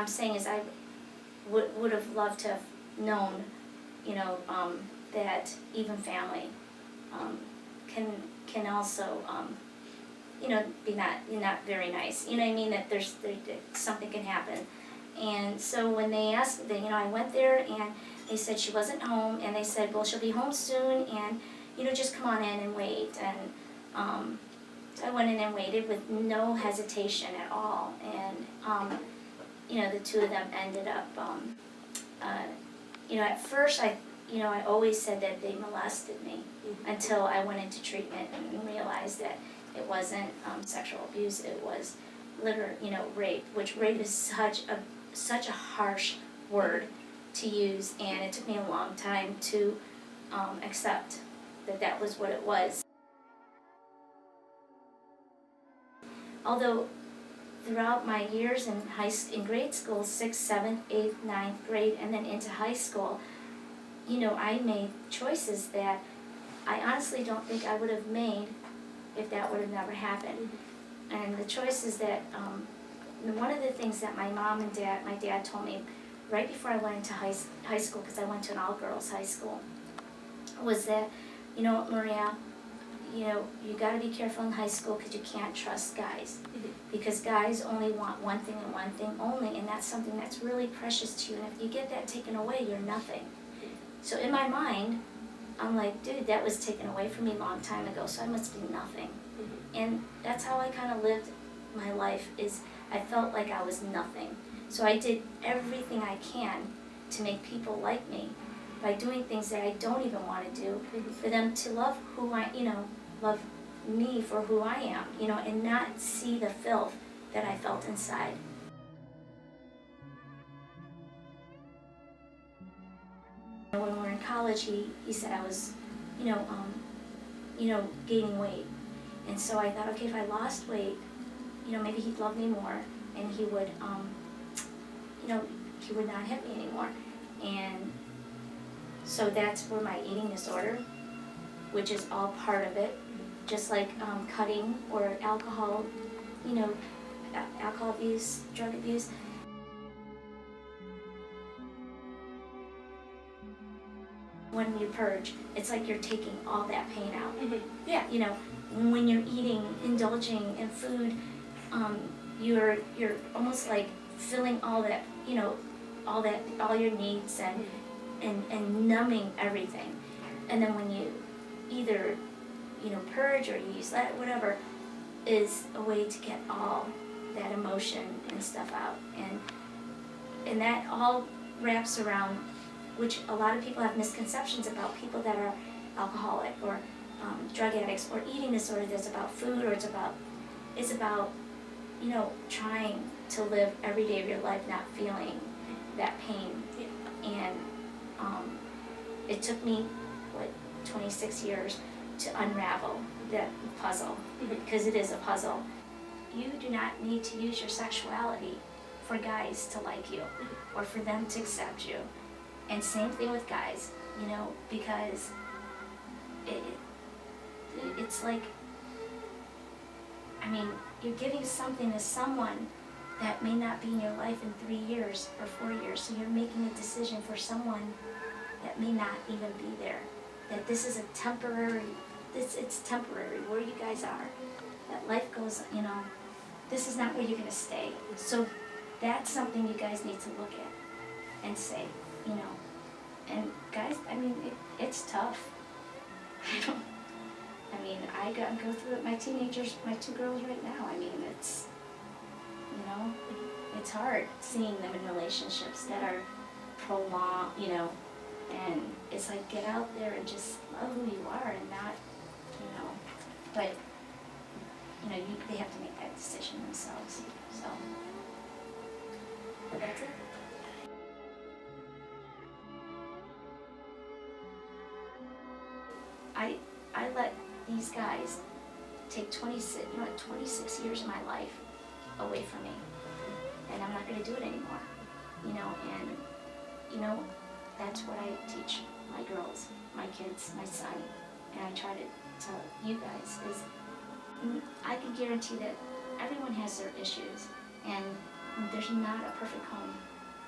I'm saying is I would have loved to have known, you know, that even family can also, you know, be not very nice. You know what I mean? That something can happen. And so when they asked, you know, I went there and they said she wasn't home, and they said, well, she'll be home soon, and you know, just come on in and wait. And I went in and waited with no hesitation at all. And you know, the two of them ended up, you know, at first I always said that they molested me until I went into treatment and realized that it wasn't sexual abuse, it was literally, you know, rape, which rape is such a harsh word to use, and it took me a long time to accept that that was what it was. Although throughout my years in grade school, 6th, 7th, 8th, 9th grade, and then into high school, you know, I made choices that I honestly don't think I would have made if that would have never happened. And the choices that, one of the things that my mom and my dad told me right before I went into high school, because I went to an all-girls high school, was that, you know, Maria, you know, you got to be careful in high school because you can't trust guys. Because guys only want one thing and one thing only, and that's something that's really precious to you. And if you get that taken away, you're nothing. So in my mind, I'm like, dude, that was taken away from me a long time ago, so I must be nothing. And that's how I kind of lived my life, is I felt like I was nothing. So I did everything I can to make people like me by doing things that I don't even want to do, for them to love who I, you know, love me for who I am, you know, and not see the filth that I felt inside. When we were in college, he said I was, you know, gaining weight. And so I thought, okay, if I lost weight, you know, maybe he'd love me more, and he would, you know, he would not hit me anymore. And so that's where my eating disorder, which is all part of it, just like cutting or alcohol, you know, alcohol abuse, drug abuse. When you purge, it's like you're taking all that pain out. Yeah, you know, when you're eating, indulging in food, you're almost like filling all that, you know, all your needs and numbing everything. And then when you either, you know, purge or you use that, whatever, is a way to get all that emotion and stuff out. And that all wraps around, which a lot of people have misconceptions about people that are alcoholic or drug addicts or eating disorder, that's about food, or it's about, you know, trying to live every day of your life not feeling that pain. And it took me, 26 years to unravel that puzzle, because it is a puzzle. You do not need to use your sexuality for guys to like you or for them to accept you. And same thing with guys, you know, because it's like, I mean, you're giving something to someone that may not be in your life in 3 years or 4 years. So you're making a decision for someone that may not even be there. That this is a temporary, it's temporary where you guys are. That life goes, you know, this is not where you're going to stay. So that's something you guys need to look at and say, you know. And guys, I mean, it's tough. I go through it. My teenagers, my 2 girls right now, I mean, it's, you know, it's hard seeing them in relationships that are prolonged, you know, and it's like, get out there and just love who you are and not, you know, but, you know, they have to make that decision themselves, so, but that's it. I let these guys take 26 years of my life away from me, and I'm not going to do it anymore, you know. And you know, that's what I teach my girls, my kids, my son, and I try to tell you guys is, I can guarantee that everyone has their issues, and there's not a perfect home.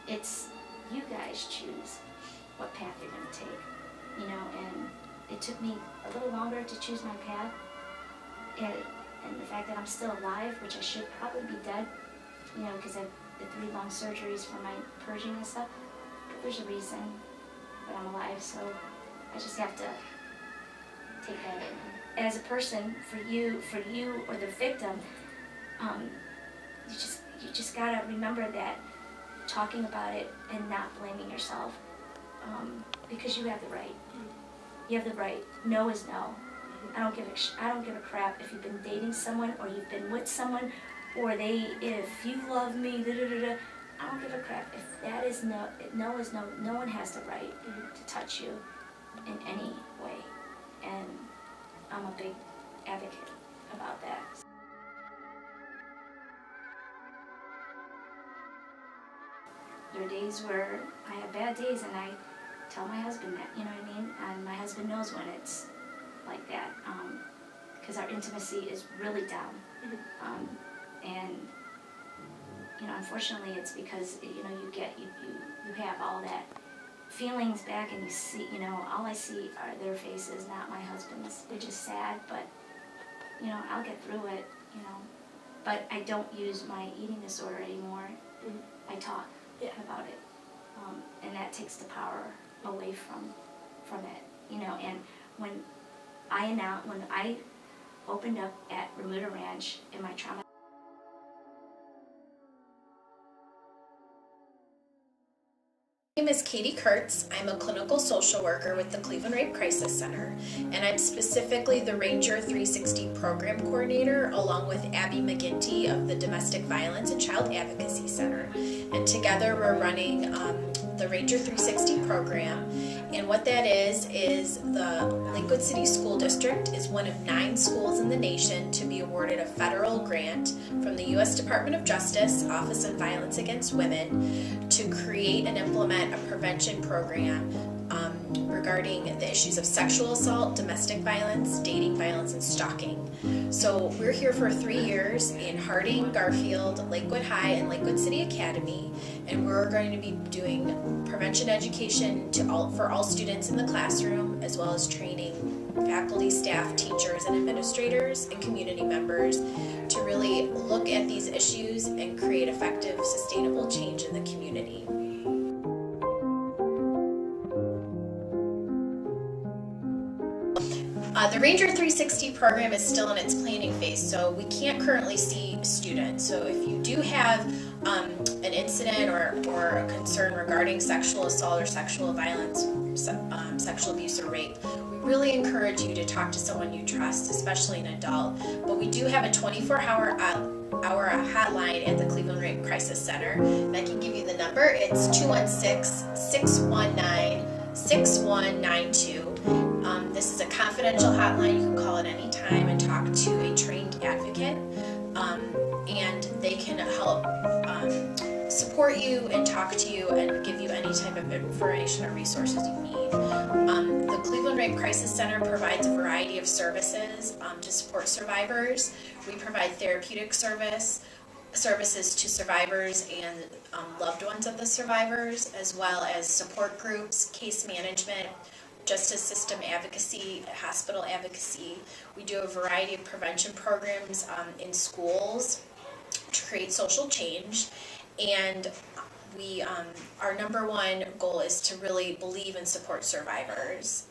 It's you guys choose what path you're going to take, you know, and it took me a little longer to choose my path, and the fact that I'm still alive, which I should probably be dead, you know, because I did 3 long surgeries for my purging and stuff, but there's a reason that I'm alive, so I just have to take that in. As a person, for you or the victim, you just gotta remember that talking about it and not blaming yourself, because you have the right. You have the right. No is no. I don't give a crap if you've been dating someone or you've been with someone, or if you love me, da da da da. I don't give a crap. If that is no, no is no. No one has the right to touch you in any way, and I'm a big advocate about that. There are days where I have bad days, and I tell my husband that, you know what I mean? And my husband knows when it's like that, because our intimacy is really down. And, you know, unfortunately it's because, you know, you have all that feelings back, and you see, you know, all I see are their faces, not my husband's, which is sad, but, you know, I'll get through it, you know. But I don't use my eating disorder anymore. I talk about it, and that takes the power away from it, you know. And when I opened up at Remuda Ranch in my trauma. My name is Katie Kurtz. I'm a clinical social worker with the Cleveland Rape Crisis Center, and I'm specifically the Ranger 360 program coordinator, along with Abby McGinty of the Domestic Violence and Child Advocacy Center. And together we're running the Ranger 360 program. And what that is the Lakewood City School District is one of 9 schools in the nation to be awarded a federal grant from the U.S. Department of Justice, Office of Violence Against Women, to create and implement a prevention program regarding the issues of sexual assault, domestic violence, dating violence, and stalking. So we're here for 3 years in Harding, Garfield, Lakewood High, and Lakewood City Academy, and we're going to be doing prevention education for all students in the classroom, as well as training faculty, staff, teachers, and administrators, and community members to really look at these issues and create effective, sustainable change in the community. The Ranger 360 program is still in its planning phase, so we can't currently see students. So if you do have an incident or a concern regarding sexual assault or sexual violence, sexual abuse or rape, we really encourage you to talk to someone you trust, especially an adult. But we do have a 24-hour hotline at the Cleveland Rape Crisis Center, and I can give you the number. It's 216-619-6192. This is a confidential hotline. You can call at any time and talk to a trained advocate, and they can help support you and talk to you and give you any type of information or resources you need. The Cleveland Rape Crisis Center provides a variety of services to support survivors. We provide therapeutic services to survivors and loved ones of the survivors, as well as support groups, case management, justice system advocacy, hospital advocacy. We do a variety of prevention programs in schools to create social change, and our number one goal is to really believe and support survivors.